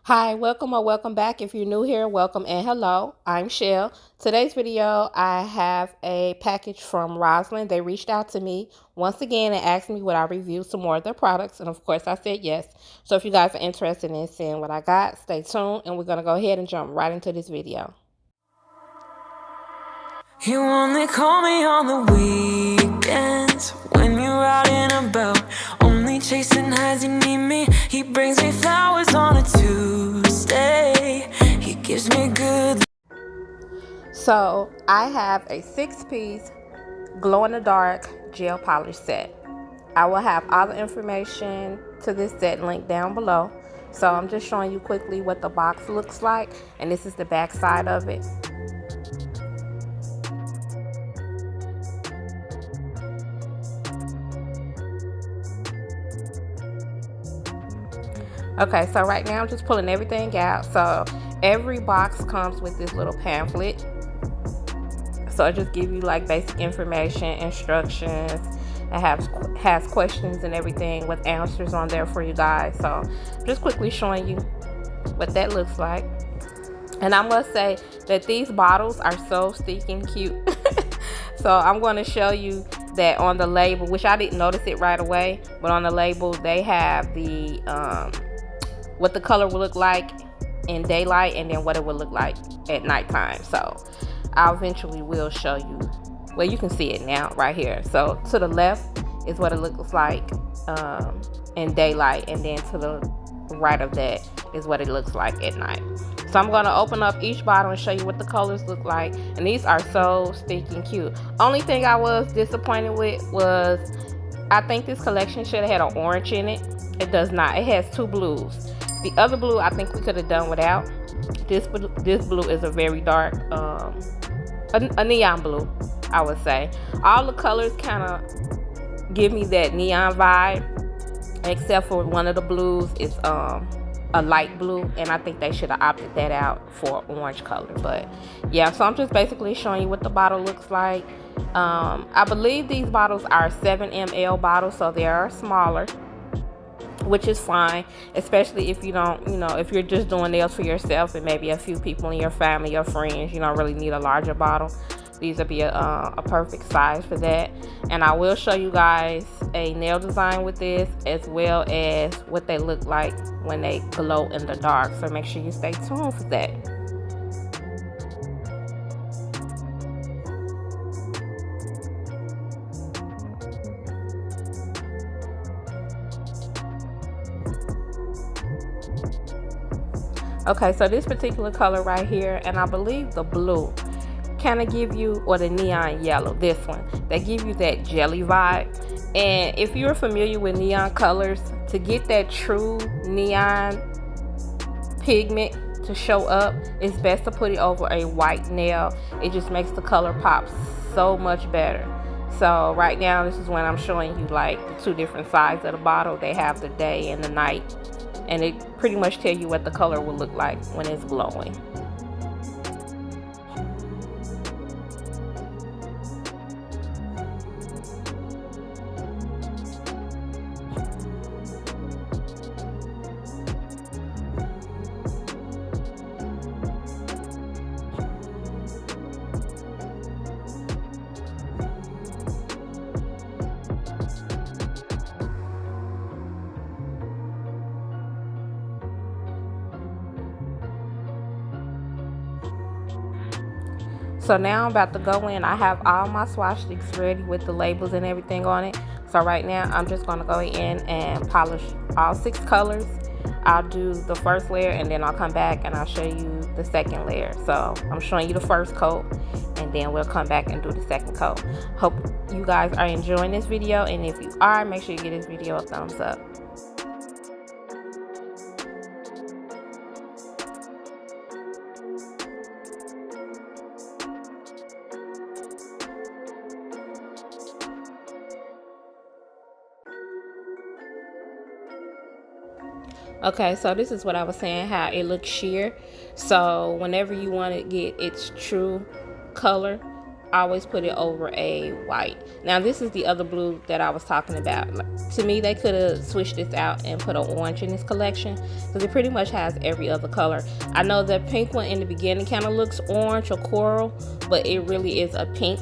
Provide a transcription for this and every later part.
Hi, welcome or welcome back. If you're new here, welcome and hello. I'm Shell. Today's video, I have a package from Rosalind. They reached out to me once again and asked me would I review some more of their products. And of course, I said yes. So if you guys are interested in seeing what I got, stay tuned and we're going to go ahead and jump right into this video. You only call me on the weekends when you're out and about, only chasing highs. You need me. He brings me flowers on a Tuesday. He gives me good. So I have a 6-piece glow-in-the-dark gel polish set. I will have all the information to this set linked down below. So I'm just showing you quickly what the box looks like, and this is the back side of it. Okay, so right now I'm just pulling everything out. So every box comes with this little pamphlet. So it just gives you like basic information, instructions. It has questions and everything with answers on there for you guys. So just quickly showing you what that looks like. And I must say that these bottles are so stinking cute. So I'm going to show you that on the label, which I didn't notice it right away, but on the label they have the what the color will look like in daylight and then what it will look like at nighttime. So I eventually will show you. Well, you can see it now right here. So to the left is what it looks like in daylight, and then to the right of that is what it looks like at night. So I'm going to open up each bottle and show you what the colors look like, and these are so stinking cute. Only thing I was disappointed with was I think this collection should have had an orange in it. It does not. It has 2 blues. The other blue I think we could have done without. This blue is a very dark a neon blue, I would say. All the colors kind of give me that neon vibe, except for one of the blues is a light blue, and I think they should have opted that out for orange color. But yeah, so I'm just basically showing you what the bottle looks like. I believe these bottles are 7 ml bottles, so they are smaller, which is fine, especially if you don't, if you're just doing nails for yourself and maybe a few people in your family or friends. You don't really need a larger bottle. These will be a perfect size for that. And I will show you guys a nail design with this, as well as what they look like when they glow in the dark. So make sure you stay tuned for that. Okay, so this particular color right here, and I believe the blue, kind of give you, or the neon yellow, this one, they give you that jelly vibe. And if you're familiar with neon colors, to get that true neon pigment to show up, it's best to put it over a white nail. It just makes the color pop so much better. So right now, this is when I'm showing you like the 2 different sides of the bottle. They have the day and the night, and it pretty much tell you what the color will look like when it's glowing. So now I'm about to go in. I have all my swatch sticks ready with the labels and everything on it. So right now I'm just going to go in and polish all 6 colors. I'll do the first layer and then I'll come back and I'll show you the second layer. So I'm showing you the first coat and then we'll come back and do the second coat. Hope you guys are enjoying this video, and if you are, make sure you give this video a thumbs up. Okay, so this is what I was saying, how it looks sheer. So whenever you want to get its true color, always put it over a white. Now this is the other blue that I was talking about. To me, they could have switched this out and put an orange in this collection, because it pretty much has every other color. I know the pink one in the beginning kind of looks orange or coral, but it really is a pink.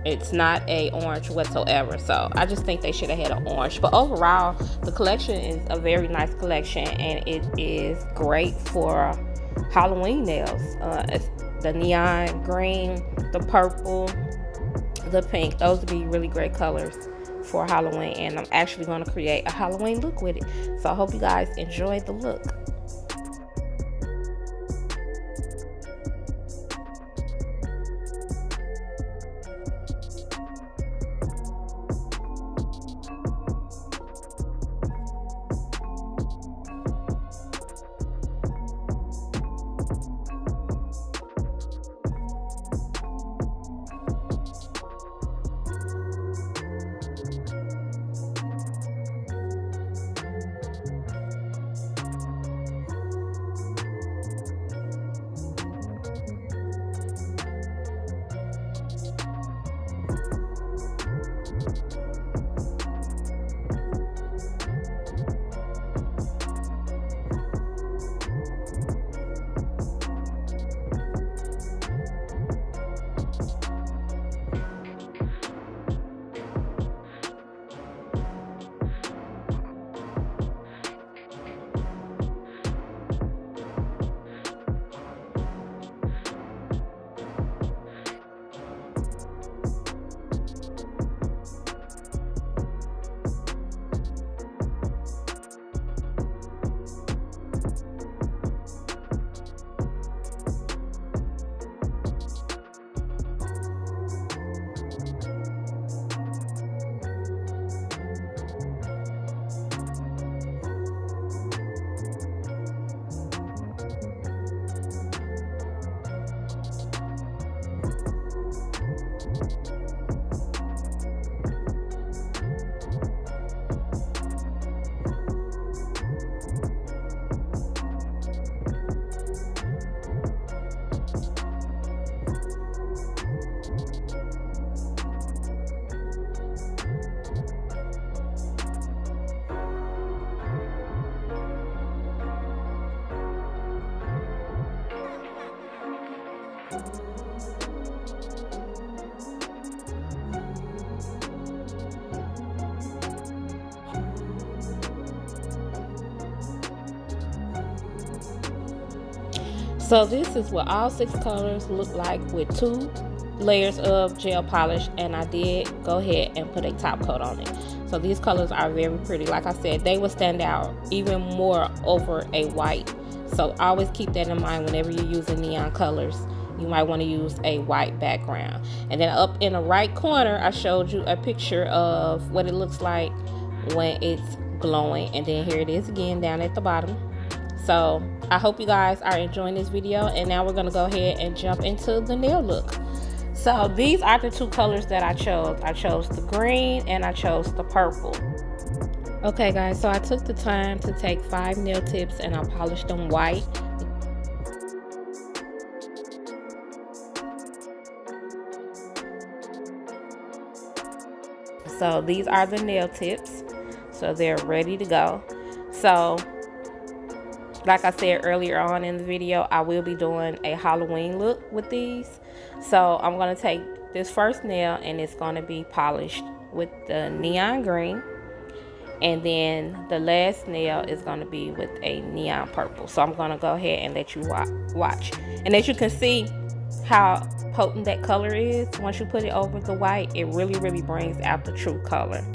It's not a orange whatsoever. So I just think they should have had an orange. But overall, the collection is a very nice collection, and it is great for Halloween nails. The neon green, the purple, the pink, those would be really great colors for Halloween, and I'm actually going to create a Halloween look with it. So I hope you guys enjoy the look. So this is what all 6 colors look like with 2 layers of gel polish, and I did go ahead and put a top coat on it. So these colors are very pretty. Like I said, they will stand out even more over a white. So always keep that in mind whenever you're using neon colors. You might want to use a white background. And then up in the right corner, I showed you a picture of what it looks like when it's glowing. And then here it is again down at the bottom. So I hope you guys are enjoying this video, and now we're going to go ahead and jump into the nail look. So these are the 2 colors that I chose. I chose the green and I chose the purple. Okay guys, so I took the time to take 5 nail tips and I polished them white. So these are the nail tips. So they're ready to go. So like I said earlier on in the video, I will be doing a Halloween look with these. So I'm going to take this first nail and it's going to be polished with the neon green. And then the last nail is going to be with a neon purple. So I'm going to go ahead and let you watch. And as you can see how potent that color is, once you put it over the white, it really, really brings out the true color.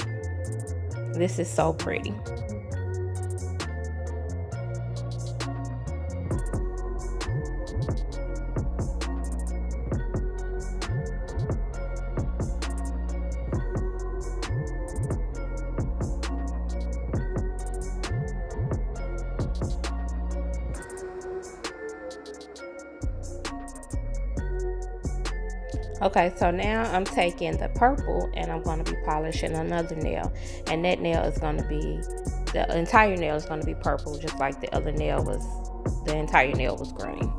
This is so pretty. Okay, so now I'm taking the purple and I'm going to be polishing another nail, and that nail is going to be, the entire nail is going to be purple, just like the other nail was, the entire nail was green.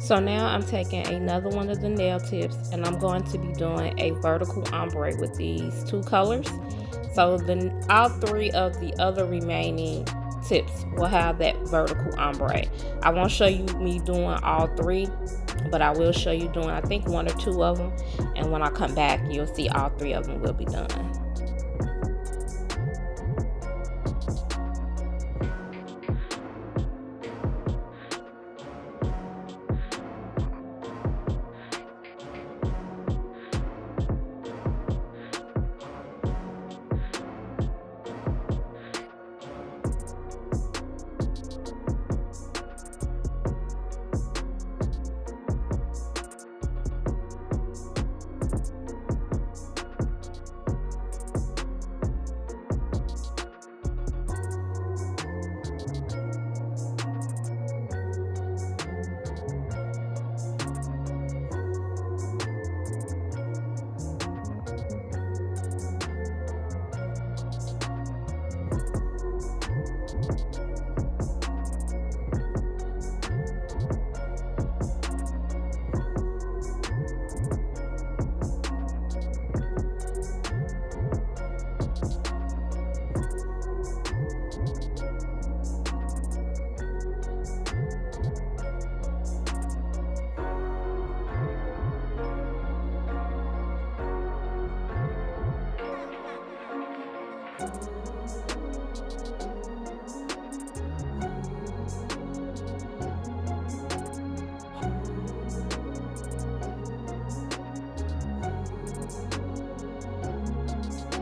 So now I'm taking another one of the nail tips and I'm going to be doing a vertical ombre with these two colors. So all three of the other remaining tips will have that vertical ombre. I won't show you me doing all three, but I will show you doing I think one or two of them, and when I come back you'll see all three of them will be done.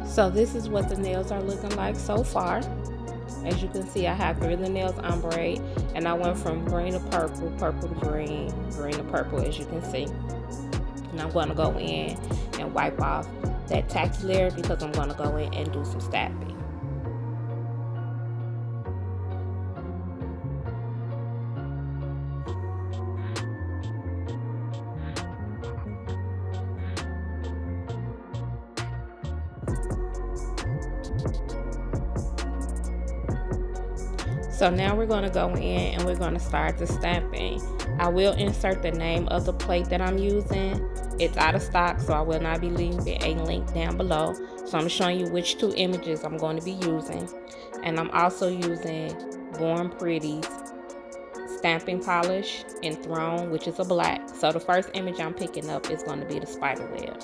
So this is what the nails are looking like so far. As you can see, I have three of the nails ombre, and I went from green to purple, purple to green, green to purple, as you can see. And I'm going to go in and wipe off that tacky layer because I'm going to go in and do some stamping. So now we're going to go in and we're going to start the stamping. I will insert the name of the plate that I'm using. It's out of stock, so I will not be leaving a link down below. So I'm showing you which two images I'm going to be using. And I'm also using Born Pretty's stamping polish in Throne, which is a black. So the first image I'm picking up is going to be the spider web.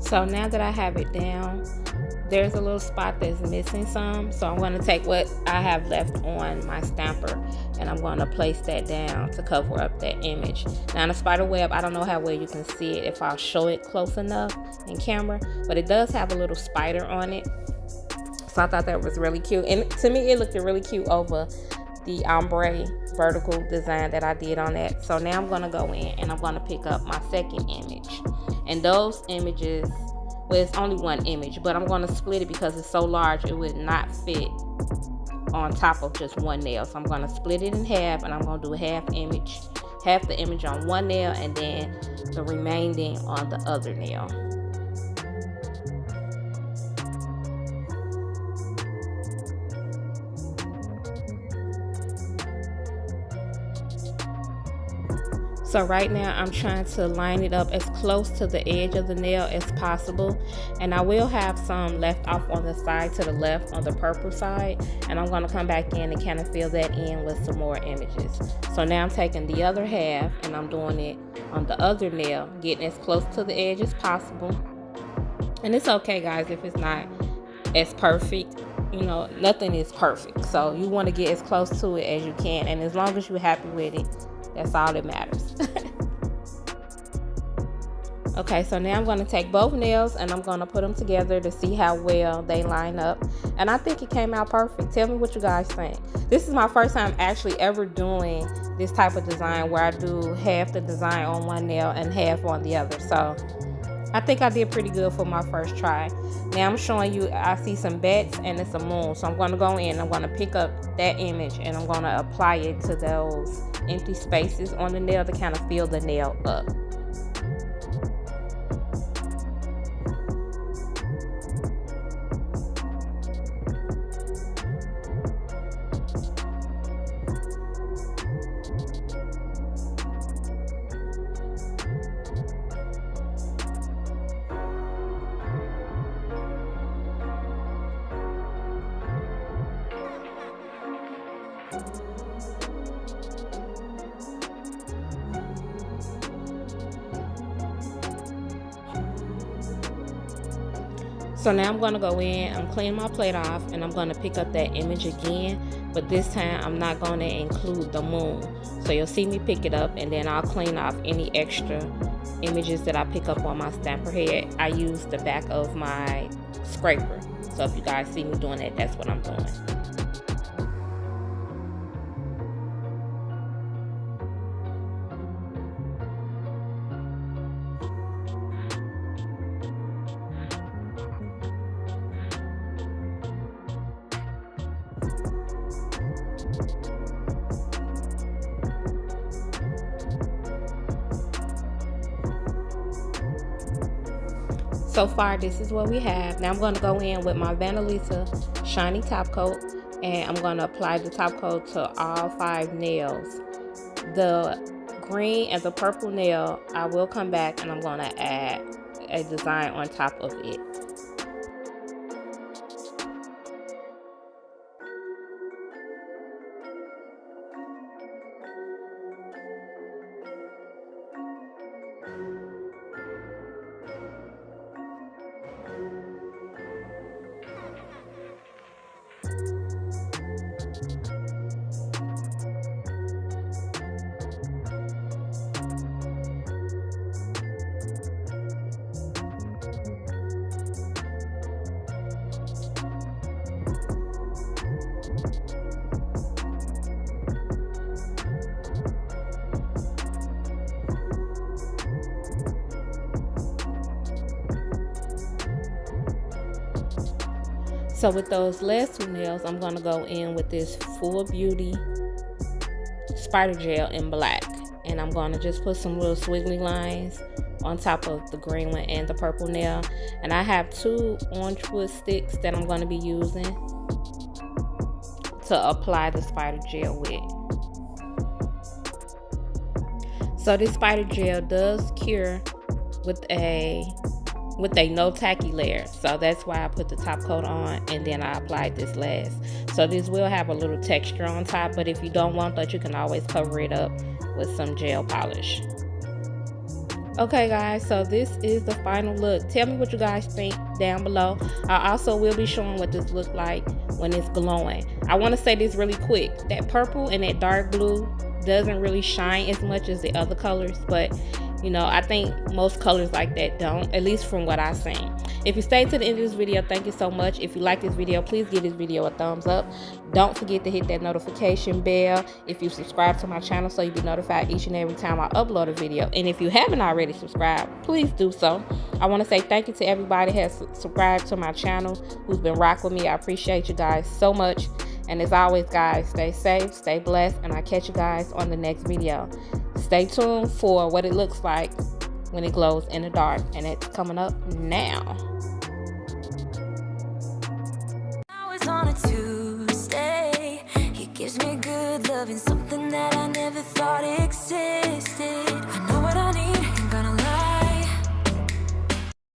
So now that I have it down, there's a little spot that's missing some. So I'm going to take what I have left on my stamper and I'm going to place that down to cover up that image. Now in the spider web, I don't know how well you can see it if I'll show it close enough in camera, but it does have a little spider on it. So I thought that was really cute. And to me, it looked really cute over the ombre vertical design that I did on that. So now I'm going to go in and I'm going to pick up my second image. And those images, well, it's only one image, but I'm going to split it because it's so large it would not fit on top of just one nail. So I'm going to split it in half and I'm going to do half the image on one nail and then the remaining on the other nail. So right now I'm trying to line it up as close to the edge of the nail as possible, and I will have some left off on the side to the left on the purple side, and I'm going to come back in and kind of fill that in with some more images. So now I'm taking the other half and I'm doing it on the other nail, getting as close to the edge as possible. And it's okay guys if it's not as perfect, you know, nothing is perfect, so you want to get as close to it as you can, and as long as you're happy with it, that's all that matters. Okay, so now I'm going to take both nails and I'm going to put them together to see how well they line up. And I think it came out perfect. Tell me what you guys think. This is my first time actually ever doing this type of design where I do half the design on one nail and half on the other. So I think I did pretty good for my first try. Now I'm showing you, I see some bats and it's a moon. So I'm going to go in, I'm going to pick up that image and I'm going to apply it to those empty spaces on the nail to kind of fill the nail up. So now I'm going to go in, I'm cleaning my plate off, and I'm going to pick up that image again, but this time I'm not going to include the moon. So you'll see me pick it up and then I'll clean off any extra images that I pick up on my stamper head. I use the back of my scraper. So if you guys see me doing that, that's what I'm doing. So far, this is what we have. Now I'm going to go in with my Vanillisa shiny top coat, and I'm going to apply the top coat to all 5 nails. The green and the purple nail, I will come back and I'm going to add a design on top of it. So with those last 2 nails, I'm going to go in with this Full Beauty spider gel in black. And I'm going to just put some little swiggly lines on top of the green one and the purple nail. And I have 2 orange wood sticks that I'm going to be using to apply the spider gel with. So this spider gel does cure with a no tacky layer, so that's why I put the top coat on and then I applied this last. So this will have a little texture on top, but if you don't want that, you can always cover it up with some gel polish. Okay guys, so this is the final look. Tell me what you guys think down below. I also will be showing what this looks like when it's glowing. I want to say this really quick, that purple and that dark blue doesn't really shine as much as the other colors, but you know, I think most colors like that don't, at least from what I've seen. If you stayed to the end of this video, thank you so much. If you like this video, please give this video a thumbs up. Don't forget to hit that notification bell if you subscribe to my channel so you be notified each and every time I upload a video. And if you haven't already subscribed, please do so. I want to say thank you to everybody who has subscribed to my channel, who's been rocking with me. I appreciate you guys so much. And as always, guys, stay safe, stay blessed, and I'll catch you guys on the next video. Stay tuned for what it looks like when it glows in the dark, and it's coming up now. Now it's on a Tuesday. He gives me good love and something that I never thought existed. I know what I